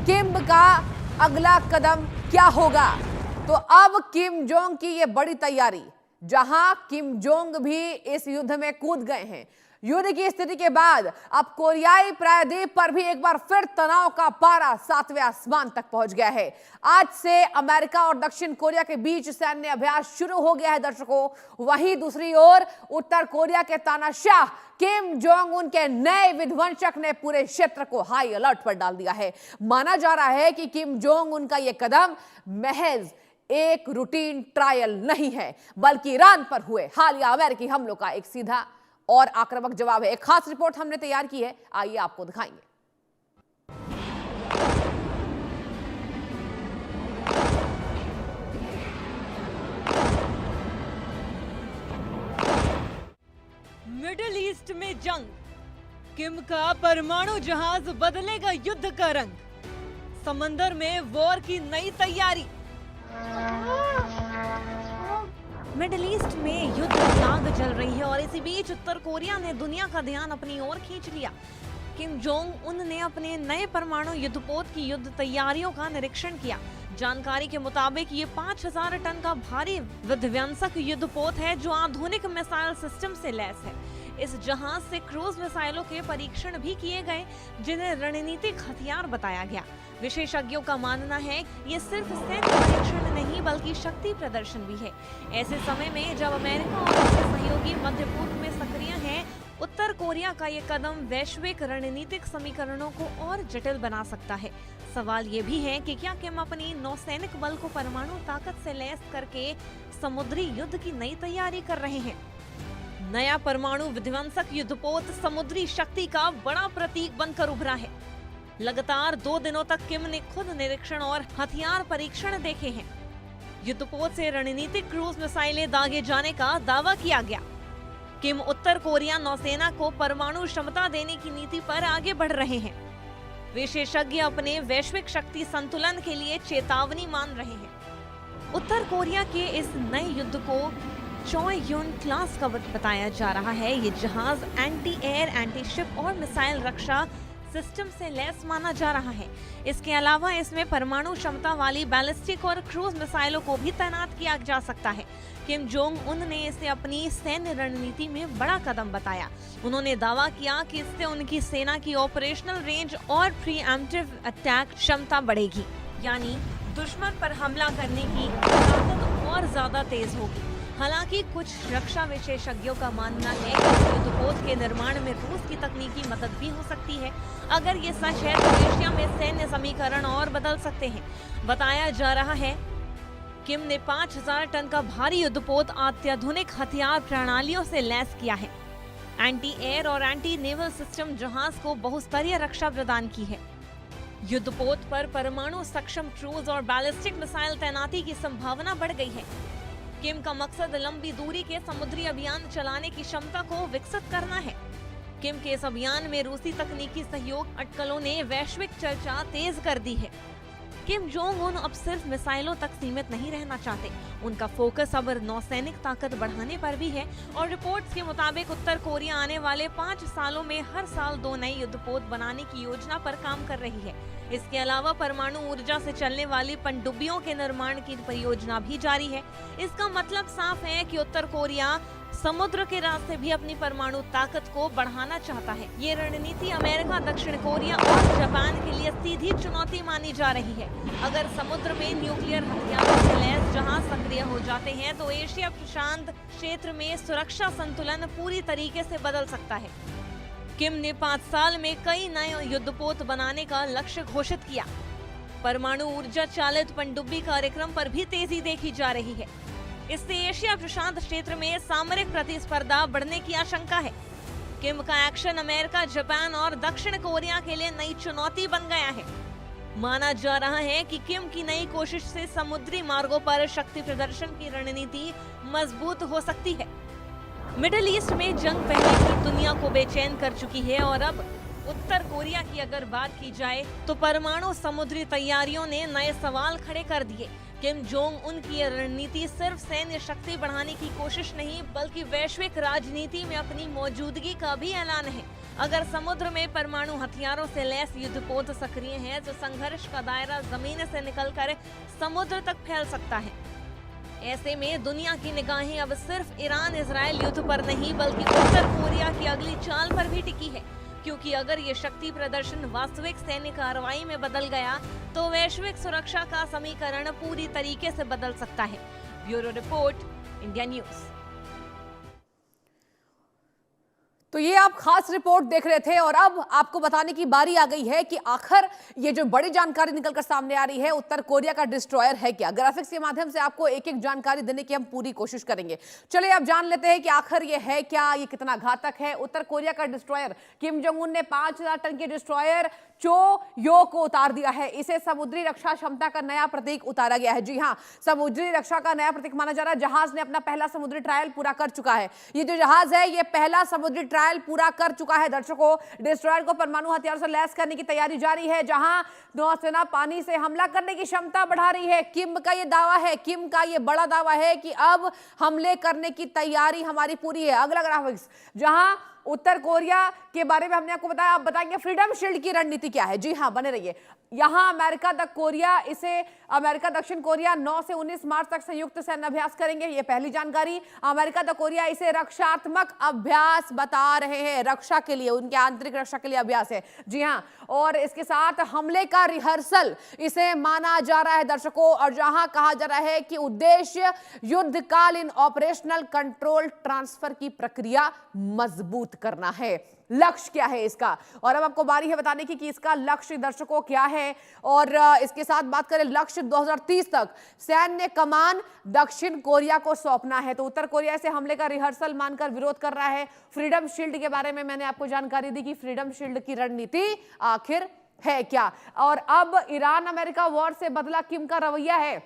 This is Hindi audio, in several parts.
किम का अगला कदम क्या होगा? तो अब किम जोंग की ये बड़ी तैयारी, जहां किम जोंग भी इस युद्ध में कूद गए हैं। युद्ध की स्थिति के बाद अब कोरियाई प्रायद्वीप पर भी एक बार फिर तनाव का पारा 7वें आसमान तक पहुंच गया है। आज से अमेरिका और दक्षिण कोरिया के बीच सैन्य अभ्यास शुरू हो गया है दर्शकों। वहीं दूसरी ओर उत्तर कोरिया के तानाशाह किम जोंग उन के नए विध्वंसक ने पूरे क्षेत्र को हाई अलर्ट पर डाल दिया है। माना जा रहा है कि किम जोंग उनका यह कदम महज एक रूटीन ट्रायल नहीं है, बल्कि ईरान पर हुए हालिया अमेरिकी हमलों का एक सीधा और आक्रामक जवाब है। एक खास रिपोर्ट हमने तैयार की है, आइए आपको दिखाएंगे। मिडिल ईस्ट में जंग, किम का परमाणु जहाज बदलेगा युद्ध का रंग, समंदर में वॉर की नई तैयारी। मिडिल ईस्ट में युद्ध की आग जल रही है और इसी बीच उत्तर कोरिया ने दुनिया का ध्यान अपनी ओर खींच लिया। किम जोंग उन ने अपने नए परमाणु युद्धपोत की युद्ध तैयारियों का निरीक्षण किया। जानकारी के मुताबिक ये 5000 टन का भारी विध्वंसक युद्धपोत है जो आधुनिक मिसाइल सिस्टम से लैस है। इस जहाज से क्रूज मिसाइलों के परीक्षण भी किए गए, जिन्हें रणनीतिक हथियार बताया गया। विशेषज्ञों का मानना है ये सिर्फ सैन्य परीक्षण नहीं बल्कि शक्ति प्रदर्शन भी है। ऐसे समय में जब अमेरिका और उसके सहयोगी मध्य पूर्व में सक्रिय हैं, उत्तर कोरिया का ये कदम वैश्विक रणनीतिक समीकरणों को और जटिल बना सकता है। सवाल ये भी है कि क्या किम अपनी नौसैनिक बल को परमाणु ताकत से लैस करके समुद्री युद्ध की नई तैयारी कर रहे हैं। नया परमाणु विध्वंसक युद्धपोत समुद्री शक्ति का बड़ा प्रतीक बनकर उभरा है। लगातार 2 दिनों तक किम ने खुद निरीक्षण और हथियार परीक्षण देखे हैं। युद्धपोत से रणनीतिक क्रूज मिसाइलें दागे जाने का दावा किया गया। किम उत्तर कोरिया नौसेना को परमाणु क्षमता देने की नीति पर आगे बढ़ रहे हैं। विशेषज्ञ अपने वैश्विक शक्ति संतुलन के लिए चेतावनी मान रहे हैं। उत्तर कोरिया के इस नए युद्ध को चॉययून क्लास का बताया जा रहा है। ये जहाज एंटी एयर, एंटी शिप और मिसाइल रक्षा सिस्टम से लैस माना जा रहा है। इसके अलावा इसमें परमाणु क्षमता वाली बैलिस्टिक और क्रूज मिसाइलों को भी तैनात किया जा सकता है। किम जोंग उन ने इसे अपनी सैन्य रणनीति में बड़ा कदम बताया। उन्होंने दावा किया कि इससे उनकी सेना की ऑपरेशनल रेंज और प्रीएम्प्टिव अटैक क्षमता बढ़ेगी, यानी दुश्मन पर हमला करने की ताकत और ज्यादा तेज होगी। हालांकि कुछ रक्षा विशेषज्ञों का मानना है कि युद्धपोत के निर्माण में रूस की तकनीकी मदद भी हो सकती है। अगर ये सच है तो एशिया में सैन्य समीकरण और बदल सकते हैं। बताया जा रहा है किम ने 5000 टन का भारी युद्धपोत अत्याधुनिक हथियार प्रणालियों से लैस किया है। एंटी एयर और एंटी नेवल सिस्टम जहाज को बहुस्तरीय रक्षा प्रदान की है। युद्धपोत पर परमाणु सक्षम क्रूज और बैलिस्टिक मिसाइल तैनाती की संभावना बढ़ गई है। किम का मकसद लंबी दूरी के समुद्री अभियान चलाने की क्षमता को विकसित करना है। किम के इस अभियान में रूसी तकनीकी सहयोग अटकलों ने वैश्विक चर्चा तेज कर दी है। किम जोंग उन अब सिर्फ मिसाइलों तक सीमित नहीं रहना चाहते। उनका फोकस अब नौसैनिक ताकत बढ़ाने पर भी है और रिपोर्ट्स के मुताबिक उत्तर कोरिया आने वाले 5 सालों में हर साल 2 नए युद्धपोत बनाने की योजना पर काम कर रही है। इसके अलावा परमाणु ऊर्जा से चलने वाली पनडुब्बियों के निर्माण की परियोजना भी जारी है। इसका मतलब साफ है कि उत्तर कोरिया समुद्र के रास्ते भी अपनी परमाणु ताकत को बढ़ाना चाहता है। ये रणनीति अमेरिका, दक्षिण कोरिया और जापान के लिए सीधी चुनौती मानी जा रही है। अगर समुद्र में न्यूक्लियर हथियारों से लैस जहाज सक्रिय हो जाते हैं तो एशिया प्रशांत क्षेत्र में सुरक्षा संतुलन पूरी तरीके से बदल सकता है। किम ने 5 साल में कई नए युद्धपोत बनाने का लक्ष्य घोषित किया। परमाणु ऊर्जा चालित पनडुब्बी कार्यक्रम पर भी तेजी देखी जा रही है। इससे एशिया प्रशांत क्षेत्र में सामरिक प्रतिस्पर्धा बढ़ने की आशंका है। किम का एक्शन अमेरिका, जापान और दक्षिण कोरिया के लिए नई चुनौती बन गया है। माना जा रहा है कि किम की नई कोशिश से समुद्री मार्गों पर शक्ति प्रदर्शन की रणनीति मजबूत हो सकती है। मिडिल ईस्ट में जंग पहले ही दुनिया को बेचैन कर चुकी है और अब उत्तर कोरिया की अगर बात की जाए तो परमाणु समुद्री तैयारियों ने नए सवाल खड़े कर दिए। किम जोंग उन की यह रणनीति सिर्फ सैन्य शक्ति बढ़ाने की कोशिश नहीं बल्कि वैश्विक राजनीति में अपनी मौजूदगी का भी ऐलान है। अगर समुद्र में परमाणु हथियारों से लैस युद्धपोत सक्रिय है तो संघर्ष का दायरा जमीन से निकलकर समुद्र तक फैल सकता है। ऐसे में दुनिया की निगाहें अब सिर्फ ईरान इजराइल युद्ध पर नहीं बल्कि उत्तर कोरिया की अगली चाल पर भी टिकी है, क्योंकि अगर ये शक्ति प्रदर्शन वास्तविक सैन्य कार्रवाई में बदल गया तो वैश्विक सुरक्षा का समीकरण पूरी तरीके से बदल सकता है। Bureau report, India news. तो ये आप खास रिपोर्ट देख रहे थे और अब आपको बताने की बारी आ गई है कि आखिर ये जो बड़ी जानकारी निकलकर सामने आ रही है, उत्तर कोरिया का डिस्ट्रॉयर है क्या। ग्राफिक्स के माध्यम से आपको एक एक जानकारी देने की हम पूरी कोशिश करेंगे। चलिए अब जान लेते हैं कि आखिर ये है क्या, ये कितना घातक है। उत्तर कोरिया का डिस्ट्रॉयर किम जोंग उन ने 5000 टन के डिस्ट्रॉयर चो यो को उतार दिया है। इसे समुद्री रक्षा क्षमता का नया प्रतीक उतारा गया है। जी हां, समुद्री रक्षा का नया प्रतीक माना जा रहा है। जहाज ने अपना पहला समुद्री ट्रायल पूरा कर चुका है। ये जो जहाज है ये पहला समुद्री ट्रायल पूरा कर चुका है। दर्शकों, डिस्ट्रॉयर को परमाणु हथियार से लैस करने की तैयारी जारी है, जहां नौसेना पानी से हमला करने की क्षमता बढ़ा रही है। किम का ये दावा है, किम का ये बड़ा दावा है कि अब हमले करने की तैयारी हमारी पूरी है। अगला ग्राफिक्स, जहां उत्तर कोरिया के बारे में हमने आपको बताया, आप बताएंगे फ्रीडम शील्ड की रणनीति क्या है। जी हां, बने रहिए। यहां अमेरिका दक्षिण कोरिया 9 से 19 मार्च तक संयुक्त सैन्य अभ्यास करेंगे। ये पहली जानकारी। अमेरिका द कोरिया इसे रक्षात्मक अभ्यास बता रहे हैं, रक्षा के लिए, उनके आंतरिक रक्षा के लिए अभ्यास है। जी हां, और इसके साथ हमले का रिहर्सल इसे माना जा रहा है दर्शकों। और जहां कहा जा रहा है कि उद्देश्य युद्धकालीन ऑपरेशनल कंट्रोल ट्रांसफर की प्रक्रिया मजबूत करना है। लक्ष्य क्या है इसका, और अब आपको बारी है बताने की कि इसका लक्ष्य दर्शकों क्या है। और इसके साथ बात करें, लक्ष्य 2030 तक सैन्य कमान दक्षिण कोरिया को सौंपना है। तो उत्तर कोरिया से हमले का रिहर्सल मानकर विरोध कर रहा है। फ्रीडम शील्ड के बारे में मैंने आपको जानकारी दी कि फ्रीडम शील्ड की रणनीति आखिर है क्या। और अब ईरान अमेरिका वॉर से बदला किम का रवैया है।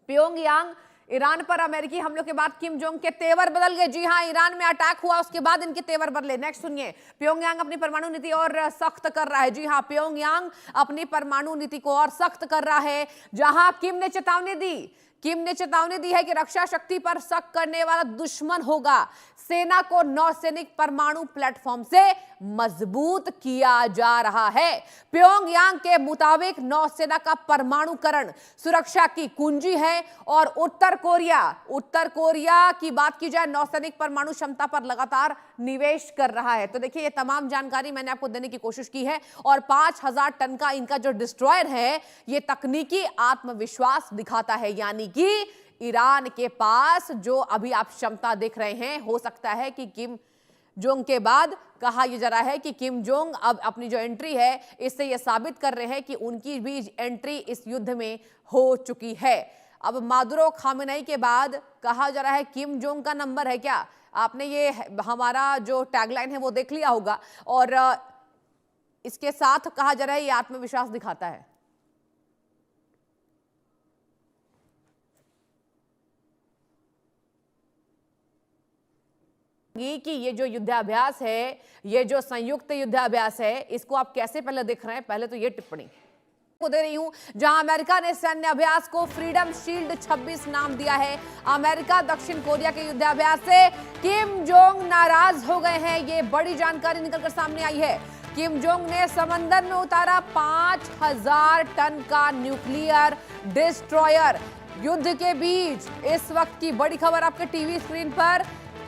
प्योंगयांग ईरान पर अमेरिकी हमलों के बाद किम जोंग के तेवर बदल गए। जी हां, ईरान में अटैक हुआ, उसके बाद इनके तेवर बदले। नेक्स्ट सुनिए, प्योंगयांग अपनी परमाणु नीति और सख्त कर रहा है। जी हां, प्योंगयांग अपनी परमाणु नीति को और सख्त कर रहा है, जहां किम ने चेतावनी दी है कि रक्षा शक्ति पर शक करने वाला दुश्मन होगा। सेना को नौसैनिक परमाणु प्लेटफॉर्म से मजबूत किया जा रहा है। प्योंगयांग के मुताबिक नौसेना का परमाणुकरण सुरक्षा की कुंजी है। और उत्तर कोरिया की बात की जाए, नौसैनिक परमाणु क्षमता पर लगातार निवेश कर रहा है। तो देखिए, ये तमाम जानकारी मैंने आपको देने की कोशिश की है। और 5000 टन का इनका जो डिस्ट्रॉयर है, ये तकनीकी आत्मविश्वास दिखाता है। यानी कि ईरान के पास जो अभी आप क्षमता देख रहे हैं, हो सकता है कि किम जोंग के बाद कहा यह जा रहा है कि किम जोंग अब अपनी जो एंट्री है, इससे यह साबित कर रहे हैं कि उनकी भी एंट्री इस युद्ध में हो चुकी है। अब मादुरो खामेनेई के बाद कहा जा रहा है किम जोंग का नंबर है क्या। आपने ये हमारा जो टैगलाइन है वो देख लिया होगा। और इसके साथ कहा जा रहा है ये आत्मविश्वास दिखाता है। कि ये जो युद्धाभ्यास है, ये जो संयुक्त युद्धाभ्यास है, इसको आप कैसे पहले देख रहे हैं। पहले तो ये टिप्पणी को दे रही हूं, जहां अमेरिका ने सैन्य अभ्यास को फ्रीडम शील्ड 26 नाम दिया है। अमेरिका दक्षिण कोरिया के युद्धाभ्यास से किम जोंग नाराज हो गए हैं। ये बड़ी जानकारी निकलकर सामने आई है। किम जोंग ने समंदर में उतारा 5000 टन का न्यूक्लियर डिस्ट्रॉयर। युद्ध के बीच इस वक्त की बड़ी खबर आपके टीवी स्क्रीन पर,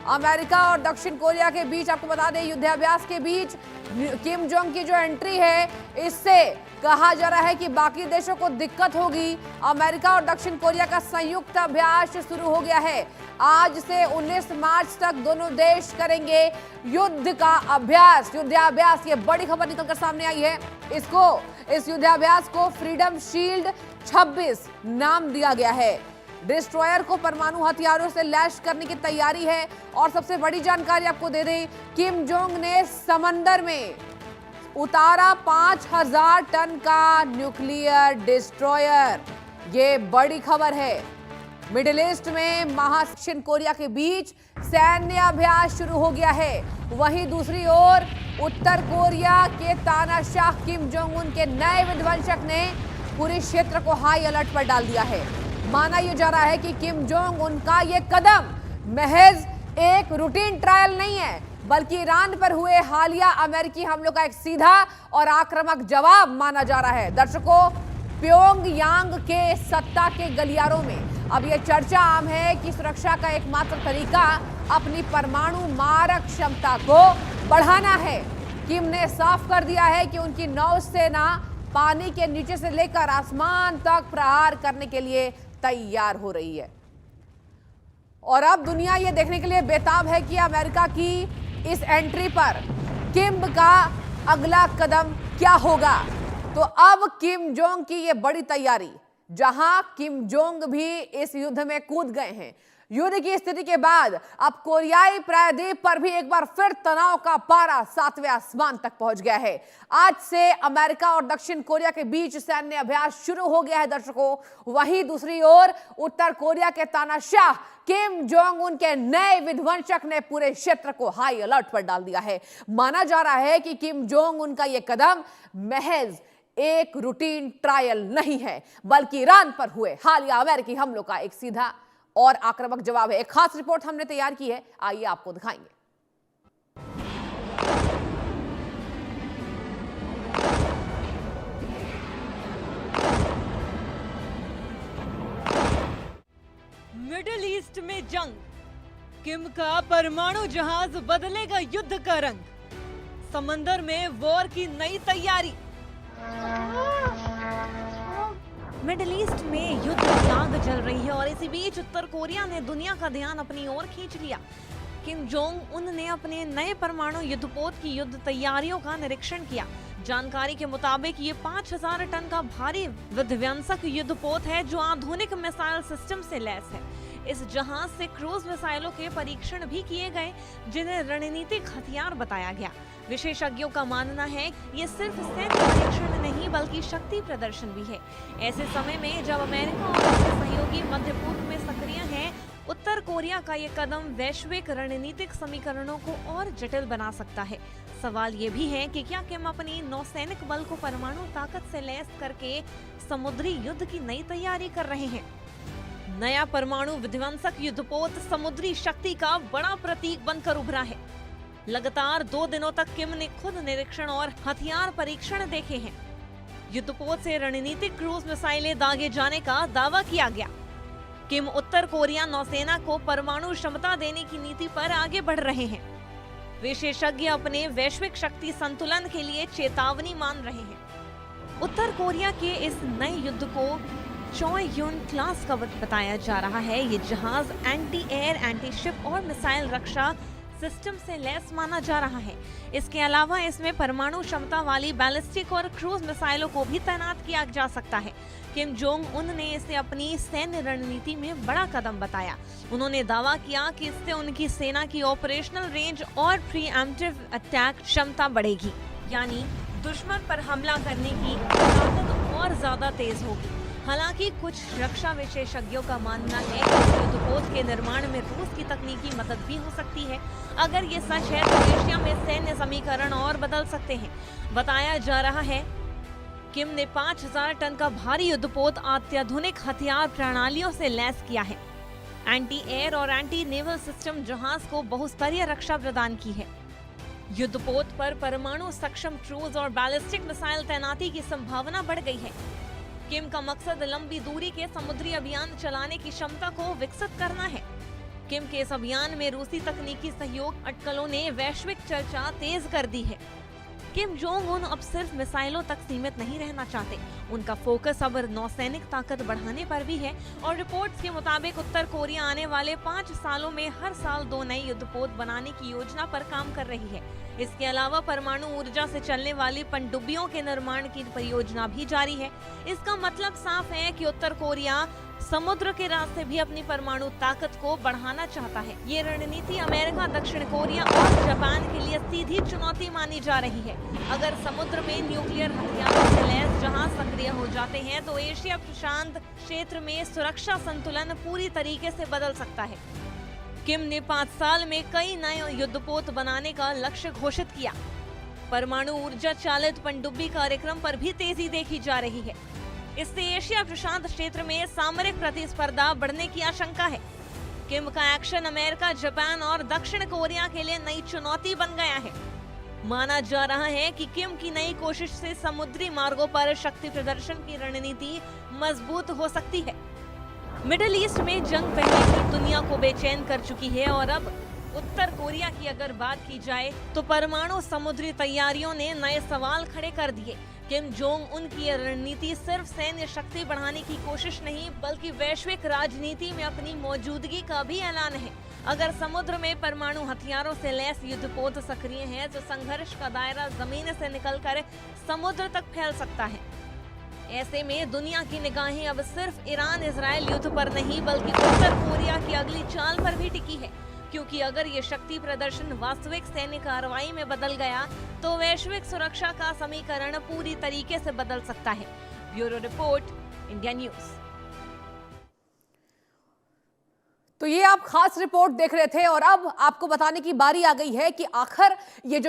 अमेरिका और दक्षिण कोरिया के बीच, आपको बता दें युद्धाभ्यास के बीच किम जोंग की जो एंट्री है, इससे कहा जा रहा है कि बाकी देशों को दिक्कत होगी। अमेरिका और दक्षिण कोरिया का संयुक्त अभ्यास शुरू हो गया है। आज से 19 मार्च तक दोनों देश करेंगे युद्ध का अभ्यास, युद्धाभ्यास। ये बड़ी खबर निकलकर सामने आई है। इस युद्धाभ्यास को फ्रीडम शील्ड 26 नाम दिया गया है। डिस्ट्रॉयर को परमाणु हथियारों से लैस करने की तैयारी है। और सबसे बड़ी जानकारी आपको दे दें, किम जोंग ने समंदर में उतारा 5000 टन का न्यूक्लियर डिस्ट्रॉयर। ये बड़ी खबर है। मिडिल ईस्ट में दक्षिण कोरिया के बीच सैन्य अभ्यास शुरू हो गया है। वहीं दूसरी ओर उत्तर कोरिया के तानाशाह किम जोंग उन के नए विध्वंसक ने पूरे क्षेत्र को हाई अलर्ट पर डाल दिया है। माना यह जा रहा है कि किम जोंग उनका ये कदम महज एक रूटीन ट्रायल नहीं है, बल्कि ईरान पर हुए हालिया अमेरिकी हमलों का एक सीधा और आक्रामक जवाब माना जा रहा है। दर्शकों, प्योंगयांग के सत्ता के गलियारों में अब यह चर्चा आम है कि सुरक्षा का एकमात्र तरीका अपनी परमाणु मारक क्षमता को बढ़ाना है। किम ने साफ कर दिया है कि उनकी नौसेना पानी के नीचे से लेकर आसमान तक प्रहार करने के लिए तैयार हो रही है। और अब दुनिया यह देखने के लिए बेताब है कि अमेरिका की इस एंट्री पर किम का अगला कदम क्या होगा। तो अब किम जोंग की यह बड़ी तैयारी, जहां किम जोंग भी इस युद्ध में कूद गए हैं। युद्ध की स्थिति के बाद अब कोरियाई प्रायद्वीप पर भी एक बार फिर तनाव का पारा 7वें आसमान तक पहुंच गया है। आज से अमेरिका और दक्षिण कोरिया के बीच सैन्य अभ्यास शुरू हो गया है। दर्शकों, वहीं दूसरी ओर उत्तर कोरिया के तानाशाह किम जोंग उन के नए विध्वंसक ने पूरे क्षेत्र को हाई अलर्ट पर डाल दिया है। माना जा रहा है कि किम जोंग उनका यह कदम महज एक रूटीन ट्रायल नहीं है, बल्कि ईरान पर हुए हालिया अमेरिकी हमलों का एक सीधा और आक्रामक जवाब है। एक खास रिपोर्ट हमने तैयार की है, आइए आपको दिखाएंगे। मिडिल ईस्ट में जंग, किम का परमाणु जहाज बदलेगा युद्ध का रंग, समंदर में वॉर की नई तैयारी। मिडिल ईस्ट में युद्ध की आग जल रही है और इसी बीच उत्तर कोरिया ने दुनिया का ध्यान अपनी ओर खींच लिया। किम जोंग उन ने अपने नए परमाणु युद्धपोत की युद्ध तैयारियों का निरीक्षण किया। जानकारी के मुताबिक ये 5000 टन का भारी विध्वंसक युद्धपोत है जो आधुनिक मिसाइल सिस्टम से लैस है। इस जहाज से क्रूज मिसाइलों के परीक्षण भी किए गए, जिन्हें रणनीतिक हथियार बताया गया। विशेषज्ञों का मानना है ये सिर्फ सैन्य परीक्षण नहीं बल्कि शक्ति प्रदर्शन भी है। ऐसे समय में जब अमेरिका और उसके सहयोगी मध्य पूर्व में सक्रिय हैं, उत्तर कोरिया का ये कदम वैश्विक रणनीतिक समीकरणों को और जटिल बना सकता है। सवाल ये भी है कि क्या किम अपनी नौसैनिक बल को परमाणु ताकत से लैस करके समुद्री युद्ध की नई तैयारी कर रहे हैं। नया परमाणु विध्वंसक युद्धपोत समुद्री शक्ति का बड़ा प्रतीक बनकर उभरा है। लगातार 2 दिनों तक किम ने खुद निरीक्षण और हथियार परीक्षण देखे हैं। युद्धपोत से रणनीतिक क्रूज मिसाइलें दागे जाने का दावा किया गया। किम उत्तर कोरिया नौसेना को परमाणु क्षमता देने की नीति पर आगे बढ़ रहे हैं। विशेषज्ञ अपने वैश्विक शक्ति संतुलन के लिए चेतावनी मान रहे हैं। उत्तर कोरिया के इस नए युद्ध को चोयुन क्लास का बताया जा रहा है। ये जहाज एंटी एयर, एंटी शिप और मिसाइल रक्षा सिस्टम से लैस माना जा रहा है। इसके अलावा इसमें परमाणु क्षमता वाली बैलिस्टिक और क्रूज मिसाइलों को भी तैनात किया जा सकता है। किम जोंग उन ने इसे अपनी सैन्य रणनीति में बड़ा कदम बताया। उन्होंने दावा किया कि इससे उनकी सेना की ऑपरेशनल रेंज और प्रीएम्प्टिव अटैक क्षमता बढ़ेगी, यानी दुश्मन पर हमला करने की ताकत और ज्यादा तेज होगी। हालांकि कुछ रक्षा विशेषज्ञों का मानना है कि युद्धपोत के निर्माण में रूस की तकनीकी मदद भी हो सकती है। अगर ये सच है तो एशिया में सैन्य समीकरण और बदल सकते हैं। बताया जा रहा है किम ने 5000 टन का भारी युद्धपोत अत्याधुनिक हथियार प्रणालियों से लैस किया है। एंटी एयर और एंटी नेवल सिस्टम जहाज को बहुस्तरीय रक्षा प्रदान की है। युद्धपोत पर परमाणु सक्षम क्रूज और बैलिस्टिक मिसाइल तैनाती की संभावना बढ़ गई है। किम का मकसद लंबी दूरी के समुद्री अभियान चलाने की क्षमता को विकसित करना है। किम के इस अभियान में रूसी तकनीकी सहयोग अटकलों ने वैश्विक चर्चा तेज कर दी है। किम जोंग उन अब सिर्फ मिसाइलों तक सीमित नहीं रहना चाहते। उनका फोकस अब नौसैनिक ताकत बढ़ाने पर भी है और रिपोर्ट्स के मुताबिक उत्तर कोरिया आने वाले 5 सालों में हर साल 2 नए युद्धपोत बनाने की योजना पर काम कर रही है। इसके अलावा परमाणु ऊर्जा से चलने वाली पनडुब्बियों के निर्माण की परियोजना भी जारी है। इसका मतलब साफ है कि उत्तर कोरिया समुद्र के रास्ते भी अपनी परमाणु ताकत को बढ़ाना चाहता है। ये रणनीति अमेरिका, दक्षिण कोरिया और जापान के लिए सीधी चुनौती मानी जा रही है। अगर समुद्र में न्यूक्लियर हथियारों से लैस जहाज सक्रिय हो जाते हैं तो एशिया प्रशांत क्षेत्र में सुरक्षा संतुलन पूरी तरीके से बदल सकता है। किम ने 5 साल में कई नए युद्धपोत बनाने का लक्ष्य घोषित किया। परमाणु ऊर्जा चालित पनडुब्बी कार्यक्रम पर भी तेजी देखी जा रही है। इससे एशिया प्रशांत क्षेत्र में सामरिक प्रतिस्पर्धा बढ़ने की आशंका है। किम का एक्शन अमेरिका, जापान और दक्षिण कोरिया के लिए नई चुनौती बन गया है। माना जा रहा है कि किम की नई कोशिश से समुद्री मार्गों पर शक्ति प्रदर्शन की रणनीति मजबूत हो सकती है। मिडिल ईस्ट में जंग पहले ही दुनिया को बेचैन कर चुकी है और अब उत्तर कोरिया की अगर बात की जाए तो परमाणु समुद्री तैयारियों ने नए सवाल खड़े कर दिए। किम जोंग उन की यह रणनीति सिर्फ सैन्य शक्ति बढ़ाने की कोशिश नहीं बल्कि वैश्विक राजनीति में अपनी मौजूदगी का भी ऐलान है। अगर समुद्र में परमाणु हथियारों से लैस युद्धपोत सक्रिय है तो संघर्ष का दायरा जमीन से निकलकर समुद्र तक फैल सकता है। ऐसे में दुनिया की निगाहें अब सिर्फ ईरान इजराइल युद्ध पर नहीं बल्कि उत्तर कोरिया की अगली चाल पर भी टिकी है, क्योंकि अगर ये शक्ति प्रदर्शन वास्तविक सैन्य कार्रवाई में बदल गया तो वैश्विक सुरक्षा का समीकरण पूरी तरीके से बदल सकता है। Bureau report, India news. तो ये आप खास रिपोर्ट देख रहे थे और अब आपको बताने की बारी आ गई है कि आखिर ये जो